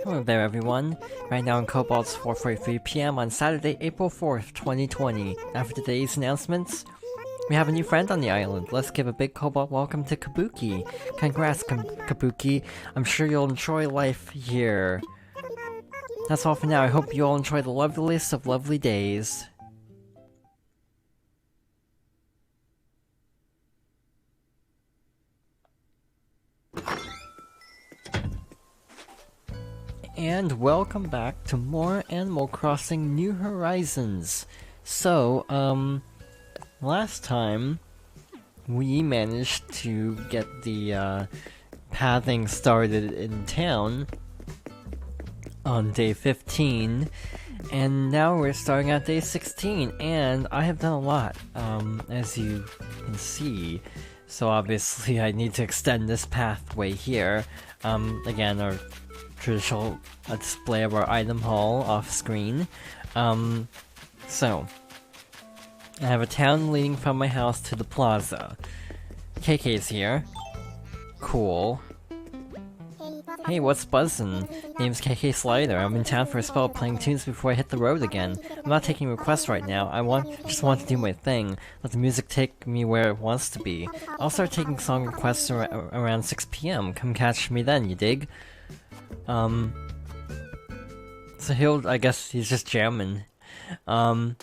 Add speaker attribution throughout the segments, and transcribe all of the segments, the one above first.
Speaker 1: Hello there everyone. Right now in Cobalt's 4:43 p.m. on Saturday, April 4th, 2020. After today's announcements, we have a new friend on the island. Let's give a big Cobalt welcome to Kabuki. Congrats, Kabuki. I'm sure you'll enjoy life here. That's all for now. I hope you all enjoy the loveliest of lovely days. And welcome back to more Animal Crossing New Horizons. So, last time we managed to get the pathing started in town on day 15, and now we're starting at day 16, and I have done a lot, as you can see. So obviously I need to extend this pathway here. Again, our traditional display of our item haul off screen. So I have a town leading from my house to the plaza. KK's here. Cool. Hey, what's buzzin'? Name's KK Slider. I'm in town for a spell playing tunes before I hit the road again. I'm not taking requests right now. Just want to do my thing. Let the music take me where it wants to be. I'll start taking song requests around 6 p.m. Come catch me then, you dig? So I guess he's just jamming. So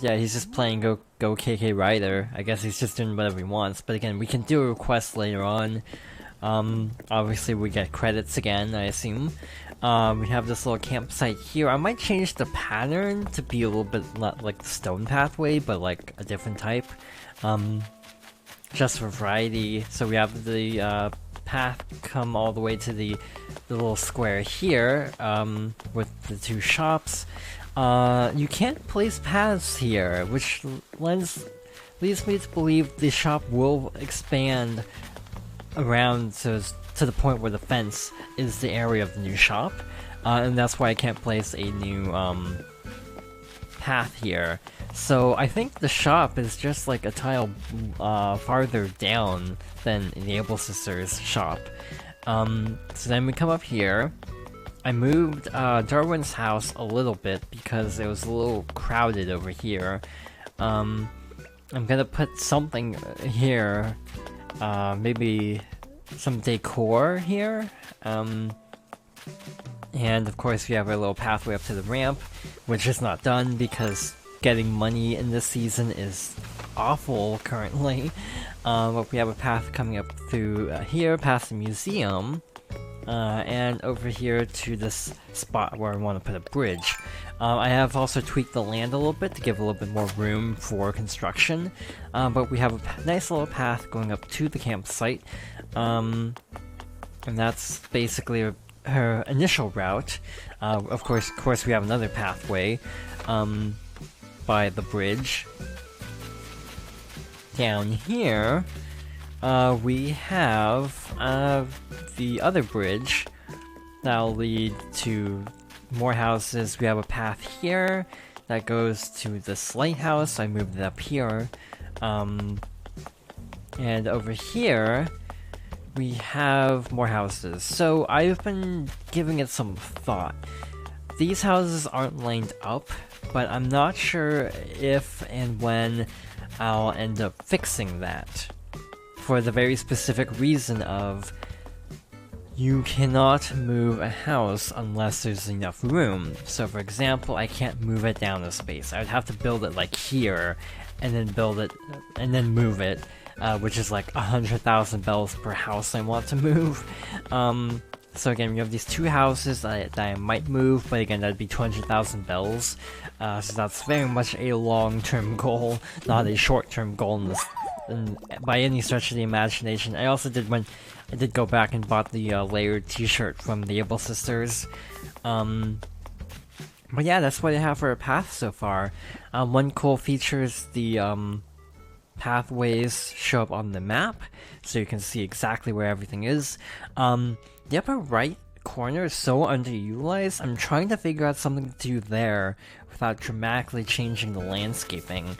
Speaker 1: yeah, he's just playing Go KK Rider. I guess he's just doing whatever he wants. But again, we can do a request later on. Obviously we get credits again, I assume. We have this little campsite here. I might change the pattern to be a little bit not like the stone pathway, but like a different type. Just for variety. So we have the path come all the way to the little square here, with the two shops. You can't place paths here, which leads me to believe the shop will expand around to the point where the fence is the area of the new shop, and that's why I can't place a new path here. So I think the shop is just like a tile farther down than the Able Sisters shop. So then we come up here. I moved Darwin's house a little bit because it was a little crowded over here. I'm gonna put something here, maybe some decor here. And of course we have our little pathway up to the ramp, which is not done because getting money in this season is awful currently. But we have a path coming up through here, past the museum, and over here to this spot where I want to put a bridge. I have also tweaked the land a little bit to give a little bit more room for construction, but we have a nice little path going up to the campsite, and that's basically her initial route. Of course we have another pathway by the bridge. Down here, we have the other bridge that'll lead to more houses. We have a path here that goes to this lighthouse. I moved it up here. And over here, we have more houses. So I've been giving it some thought. These houses aren't lined up, but I'm not sure if and when I'll end up fixing that. For the very specific reason of you cannot move a house unless there's enough room. So for example, I can't move it down a space. I would have to build it like here, and then build it, and then move it, which is like 100,000 bells per house I want to move. So again, we have these two houses that I might move, but again, that'd be 200,000 bells. So that's very much a long-term goal, not a short-term goal by any stretch of the imagination. I also did go back and bought the layered t-shirt from the Able Sisters. But yeah, that's what I have for a path so far. One cool feature is the pathways show up on the map, so you can see exactly where everything is. The upper right corner is so underutilized. I'm trying to figure out something to do there without dramatically changing the landscaping.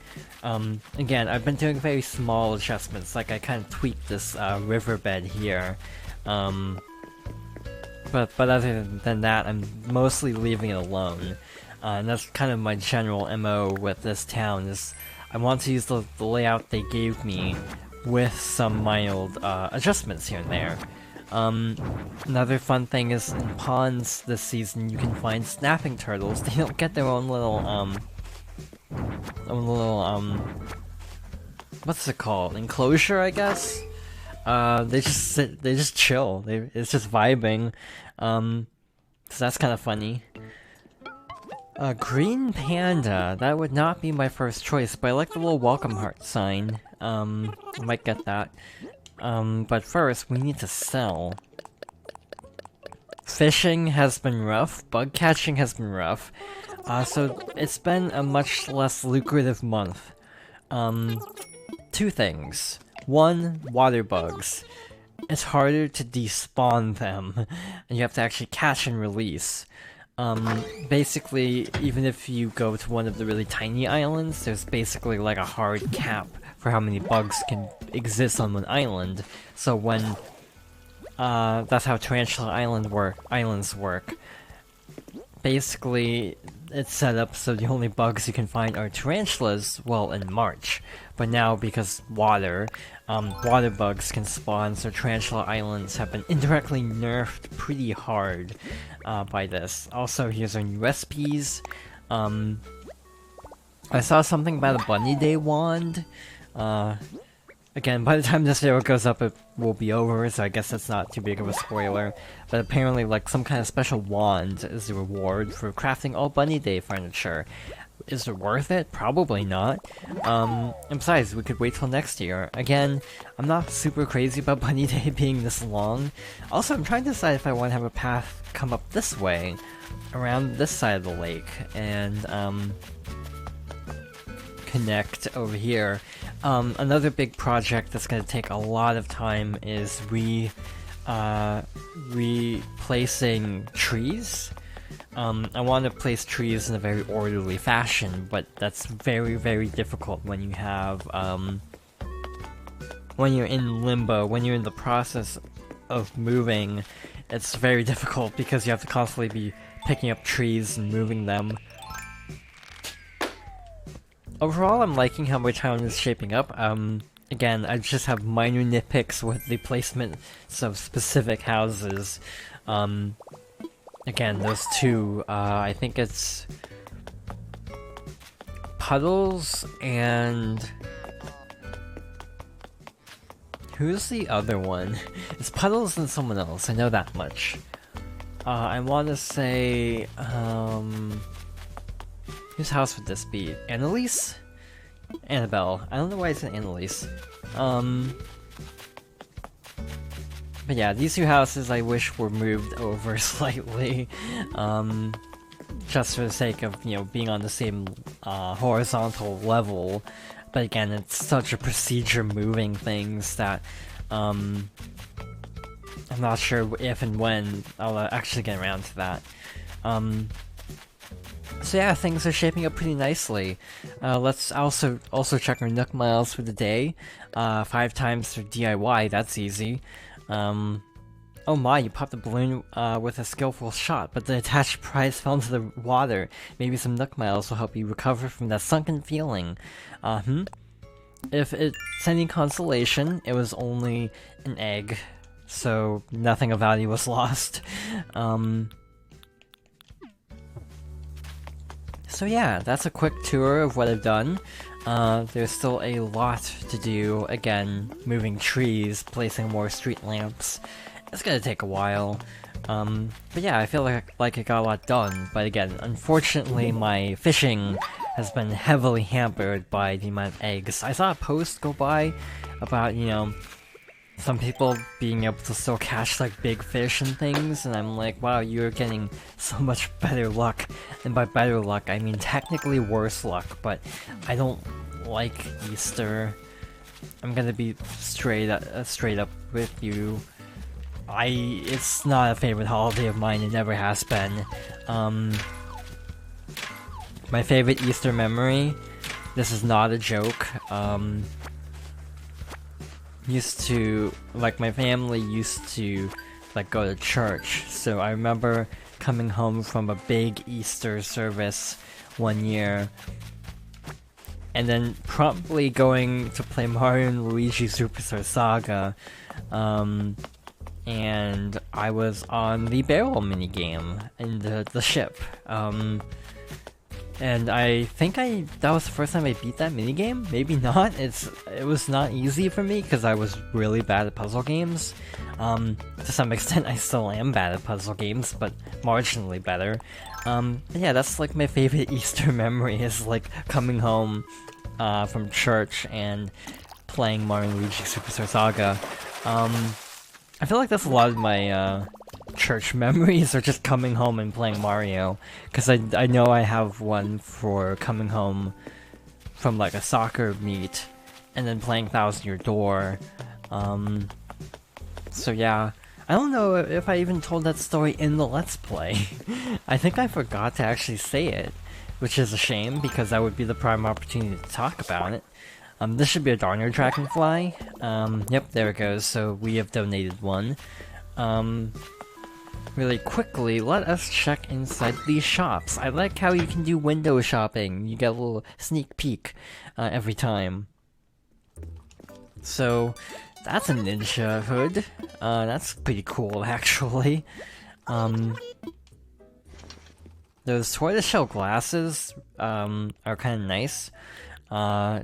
Speaker 1: Again, I've been doing very small adjustments, like I kind of tweaked this riverbed here, But other than that, I'm mostly leaving it alone. And that's kind of my general MO with this town, is I want to use the layout they gave me with some mild adjustments here and there. Another fun thing is in ponds this season you can find snapping turtles. They don't get their own little, what's it called? Enclosure, I guess? They just sit, they just chill. It's just vibing. So that's kind of funny. Green panda. That would not be my first choice, but I like the little welcome heart sign. I might get that. But first, we need to sell. Fishing has been rough, bug catching has been rough, so it's been a much less lucrative month. Two things. One, water bugs. It's harder to despawn them, and you have to actually catch and release. Basically, even if you go to one of the really tiny islands, there's basically like a hard cap for how many bugs can exist on one island. So when that's how Tarantula Islands work. Basically, it's set up so the only bugs you can find are tarantulas, well, in March. But now, because water bugs can spawn, so Tarantula Islands have been indirectly nerfed pretty hard by this. Also, here's our new recipes. I saw something about a Bunny Day wand. Again, by the time this video goes up, it will be over, so I guess that's not too big of a spoiler. But apparently, like, some kind of special wand is the reward for crafting all Bunny Day furniture. Is it worth it? Probably not. And besides, we could wait till next year. Again, I'm not super crazy about Bunny Day being this long. Also, I'm trying to decide if I want to have a path come up this way, around this side of the lake, and, connect over here. Another big project that's going to take a lot of time is replacing trees. I want to place trees in a very orderly fashion, but that's very, very difficult when you have, when you're in limbo, when you're in the process of moving. It's very difficult because you have to constantly be picking up trees and moving them. Overall, I'm liking how my town is shaping up. Again, I just have minor nitpicks with the placement of specific houses. Again, those two, I think it's Puddles and... Who's the other one? It's Puddles and someone else, I know that much. I want to say, whose house would this be? Annalise? Annabelle. I don't know why I said Annalise. But yeah, these two houses I wish were moved over slightly. Just for the sake of, you know, being on the same horizontal level. But again, it's such a procedure moving things that I'm not sure if and when I'll actually get around to that. So yeah, things are shaping up pretty nicely. Let's also check our Nook miles for the day. 5 times for DIY, that's easy. Oh my, you popped a balloon with a skillful shot, but the attached prize fell into the water. Maybe some Nook miles will help you recover from that sunken feeling. If it's any consolation, it was only an egg, so nothing of value was lost. So yeah, that's a quick tour of what I've done. There's still a lot to do. Again, moving trees, placing more street lamps. It's gonna take a while. But yeah, I feel like I got a lot done. But again, unfortunately, my fishing has been heavily hampered by the amount of eggs. I saw a post go by about, you know, some people being able to still catch like big fish and things, and I'm like, wow, you're getting so much better luck. And by better luck, I mean technically worse luck, but I don't like Easter. I'm gonna be straight up with you. It's not a favorite holiday of mine, it never has been. My favorite Easter memory, this is not a joke, used to, like, my family used to, like, go to church. So I remember coming home from a big Easter service one year, and then promptly going to play Mario and Luigi Superstar Saga, and I was on the barrel minigame in the ship, and I think that was the first time I beat that minigame? Maybe not. It was not easy for me because I was really bad at puzzle games. To some extent I still am bad at puzzle games, but marginally better. Yeah, that's like my favorite Easter memory, is like coming home from church and playing Mario & Luigi Superstar Saga. I feel like that's a lot of my church memories are just coming home and playing Mario, because I know I have one for coming home from like a soccer meet and then playing Thousand Year Door. So yeah, I don't know if I even told that story in the Let's Play. I think I forgot to actually say it, which is a shame because that would be the prime opportunity to talk about it. This should be a Darner Dragonfly. Yep, there it goes, so we have donated one. Really quickly, let us check inside these shops. I like how you can do window shopping. You get a little sneak peek every time. So, that's a ninja hood. That's pretty cool, actually. Those tortoiseshell glasses are kind of nice.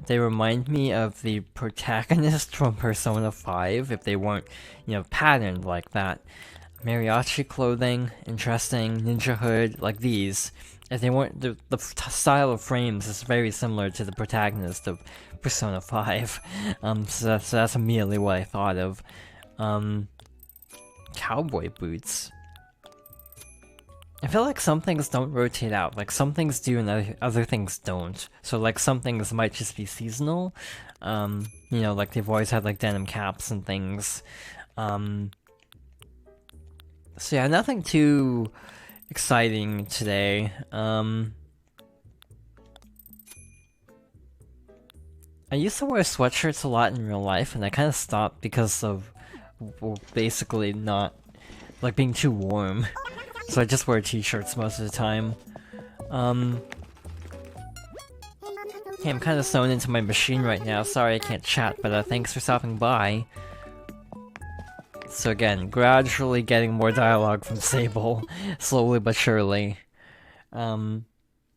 Speaker 1: They remind me of the protagonist from Persona 5, if they weren't, patterned like that. Mariachi clothing, interesting. Ninja hood, like these. If they weren't, the style of frames is very similar to the protagonist of Persona 5. So that's immediately what I thought of. Cowboy boots. I feel like some things don't rotate out, like some things do and other things don't. So like some things might just be seasonal, like they've always had like denim caps and things. So yeah, nothing too exciting today. I used to wear sweatshirts a lot in real life, and I kind of stopped because of, well, basically not, like, being too warm. So I just wear t-shirts most of the time. Okay, I'm kind of sewn into my machine right now. Sorry I can't chat, but thanks for stopping by. So again, gradually getting more dialogue from Sable, slowly but surely.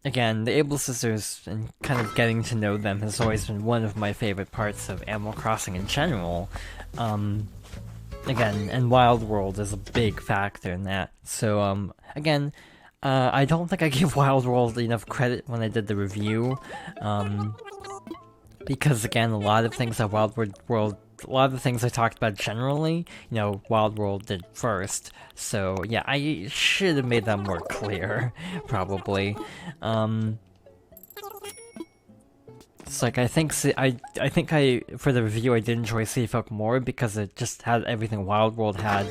Speaker 1: Again, the Able Sisters and kind of getting to know them has always been one of my favorite parts of Animal Crossing in general. Again, and Wild World is a big factor in that. So, again, I don't think I gave Wild World enough credit when I did the review. Because again, a lot of things that a lot of the things I talked about generally, Wild World did first. So yeah, I should have made that more clear, probably. It's like I think for the review I did enjoy Sea Folk more because it just had everything Wild World had,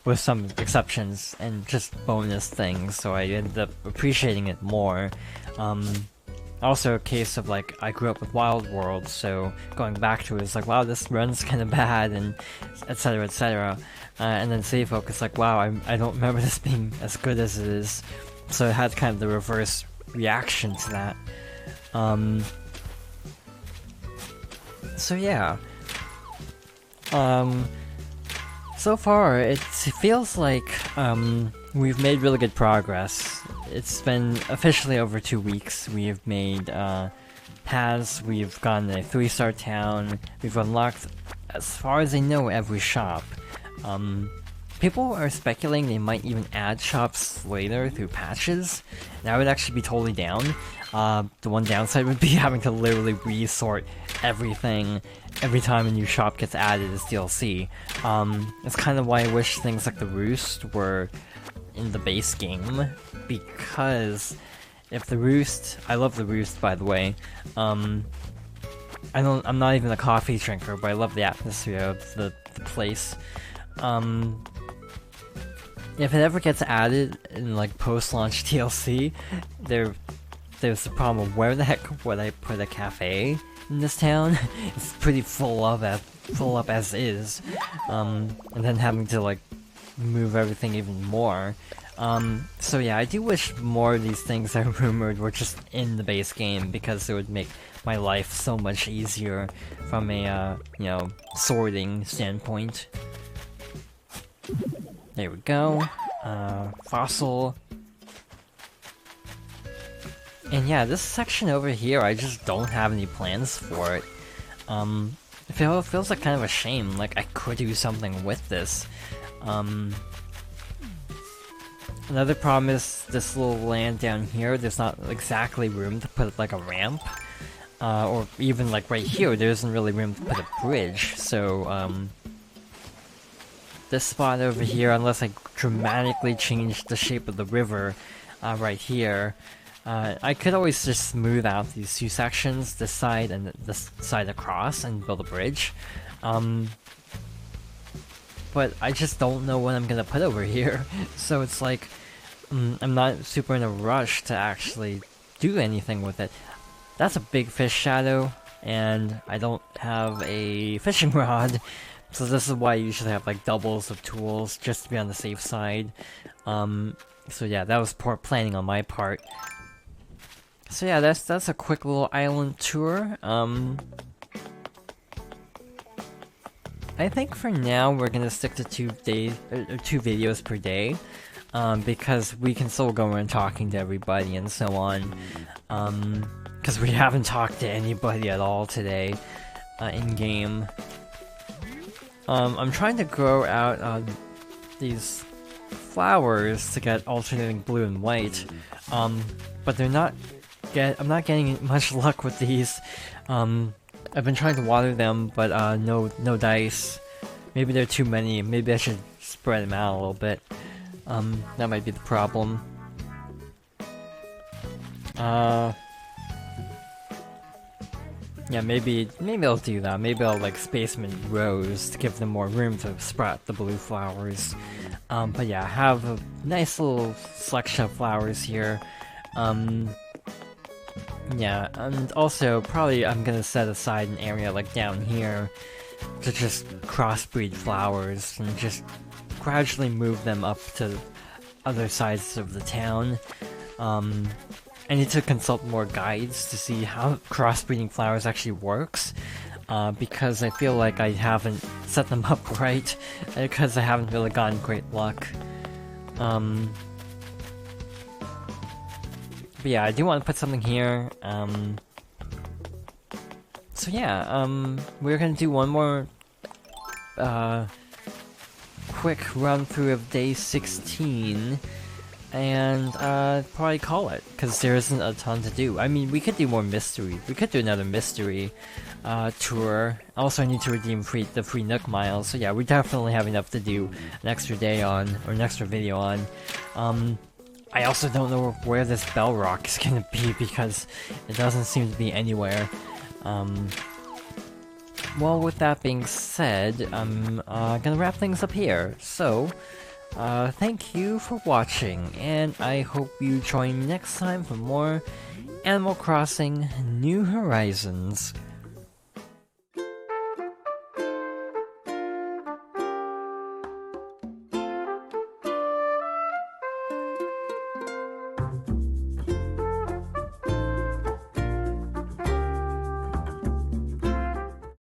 Speaker 1: with some exceptions and just bonus things. So I ended up appreciating it more. Also a case of like, I grew up with Wild World, so going back to it is like, wow, this run's kinda bad, and etc, etc. And then Sea Folk is like, wow, I don't remember this being as good as it is. So it had kind of the reverse reaction to that. So yeah. So far, it feels like, we've made really good progress. It's been officially over 2 weeks. We've made, paths, we've gone to a 3-star town, we've unlocked, as far as I know, every shop. People are speculating they might even add shops later through patches, and I would actually be totally down. The one downside would be having to literally resort everything every time a new shop gets added as DLC. It's kind of why I wish things like the Roost were in the base game, because if the Roost, I love the Roost by the way, I'm not even a coffee drinker, but I love the atmosphere of the place. If it ever gets added in like post-launch DLC, there's the problem of where the heck would I put a cafe in this town. It's pretty full up as is, and then having to like move everything even more. So yeah, I do wish more of these things I rumored were just in the base game, because it would make my life so much easier from a, you know, sorting standpoint. There we go. Fossil. And yeah, this section over here, I just don't have any plans for it. It feels like kind of a shame, like I could do something with this. Another problem is this little land down here, there's not exactly room to put like a ramp. Or even like right here, there isn't really room to put a bridge, so this spot over here, unless I dramatically change the shape of the river right here, I could always just smooth out these two sections, this side and this side across, and build a bridge. But I just don't know what I'm gonna put over here, so it's like, I'm not super in a rush to actually do anything with it. That's a big fish shadow, and I don't have a fishing rod, so this is why I usually have like doubles of tools, just to be on the safe side. So yeah, that was poor planning on my part. So yeah, that's a quick little island tour. I think for now we're gonna stick to 2 videos per day, because we can still go around talking to everybody and so on. Because we haven't talked to anybody at all today, in game. I'm trying to grow out these flowers to get alternating blue and white, but I'm not getting much luck with these. I've been trying to water them, but no dice. Maybe there are too many. Maybe I should spread them out a little bit. That might be the problem. Yeah, maybe I'll do that. Maybe I'll like space them in rows to give them more room to sprout the blue flowers. But yeah, I have a nice little selection of flowers here. Yeah, and also probably I'm gonna set aside an area like down here to just crossbreed flowers and just gradually move them up to other sides of the town. I need to consult more guides to see how crossbreeding flowers actually works, because I feel like I haven't set them up right, because I haven't really gotten great luck. But yeah, I do want to put something here. So yeah, we're gonna do one more quick run through of day 16, and probably call it, because there isn't a ton to do. I mean, we could do more mystery. We could do another mystery tour. Also, I need to redeem the free Nook miles. So yeah, we definitely have enough to do an extra day on, or an extra video on. I also don't know where this bell rock is gonna be, because it doesn't seem to be anywhere. Well, with that being said, I'm gonna wrap things up here. So, thank you for watching, and I hope you join me next time for more Animal Crossing New Horizons.